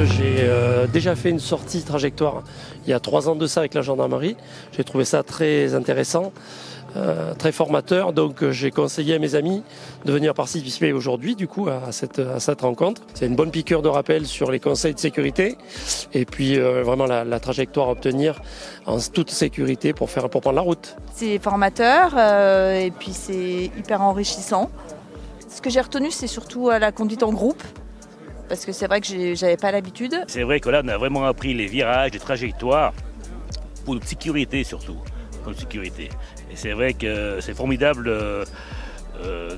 j'ai déjà fait une sortie trajectoire il y a 3 ans de ça avec la gendarmerie. J'ai trouvé ça très intéressant, très formateur. Donc j'ai conseillé à mes amis de venir participer aujourd'hui du coup à cette rencontre. C'est une bonne piqûre de rappel sur les conseils de sécurité et puis vraiment la trajectoire à obtenir en toute sécurité pour prendre la route. C'est formateur et puis c'est hyper enrichissant. Ce que j'ai retenu, c'est surtout la conduite en groupe. Parce que c'est vrai que j'avais pas l'habitude. C'est vrai que là, on a vraiment appris les virages, les trajectoires, pour notre sécurité surtout. Pour notre sécurité. Et c'est vrai que c'est formidable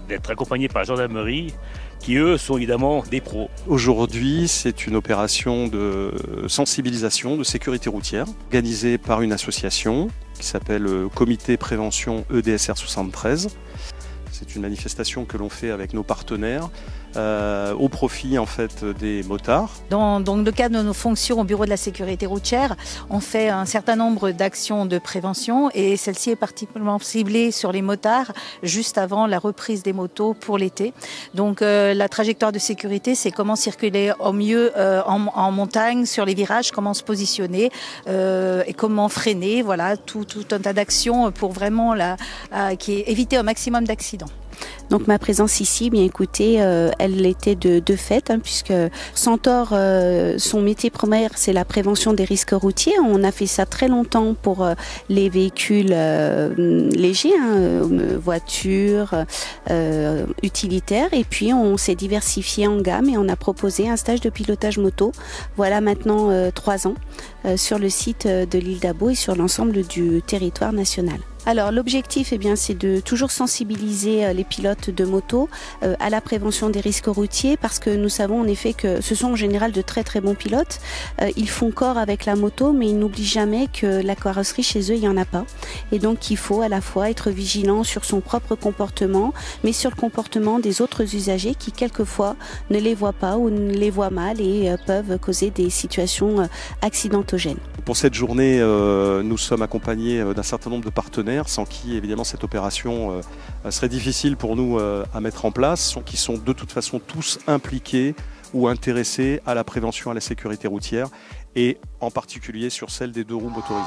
d'être accompagné par la gendarmerie, qui eux sont évidemment des pros. Aujourd'hui, c'est une opération de sensibilisation de sécurité routière, organisée par une association qui s'appelle Comité Prévention EDSR 73. C'est une manifestation que l'on fait avec nos partenaires au profit en fait des motards. Dans le cadre de nos fonctions au Bureau de la sécurité routière, on fait un certain nombre d'actions de prévention et celle-ci est particulièrement ciblée sur les motards juste avant la reprise des motos pour l'été. Donc la trajectoire de sécurité, c'est comment circuler au mieux en montagne, sur les virages, comment se positionner et comment freiner. Voilà, tout un tas d'actions pour vraiment éviter au maximum d'accidents. Donc ma présence ici, bien écoutez, elle était de fait, puisque Centaure, son métier premier, c'est la prévention des risques routiers. On a fait ça très longtemps pour les véhicules légers, voitures, utilitaires. Et puis on s'est diversifié en gamme et on a proposé un stage de pilotage moto. Voilà maintenant 3 ans sur le site de l'île d'Abo et sur l'ensemble du territoire national. Alors l'objectif, c'est de toujours sensibiliser les pilotes de moto à la prévention des risques routiers, parce que nous savons en effet que ce sont en général de très très bons pilotes. Ils font corps avec la moto, mais ils n'oublient jamais que la carrosserie chez eux, il n'y en a pas. Et donc il faut à la fois être vigilant sur son propre comportement, mais sur le comportement des autres usagers qui quelquefois ne les voient pas ou ne les voient mal et peuvent causer des situations accidentogènes. Pour cette journée, nous sommes accompagnés d'un certain nombre de partenaires sans qui évidemment cette opération serait difficile pour nous à mettre en place, qui sont de toute façon tous impliqués ou intéressés à la prévention à la sécurité routière et en particulier sur celle des 2 roues motorisées.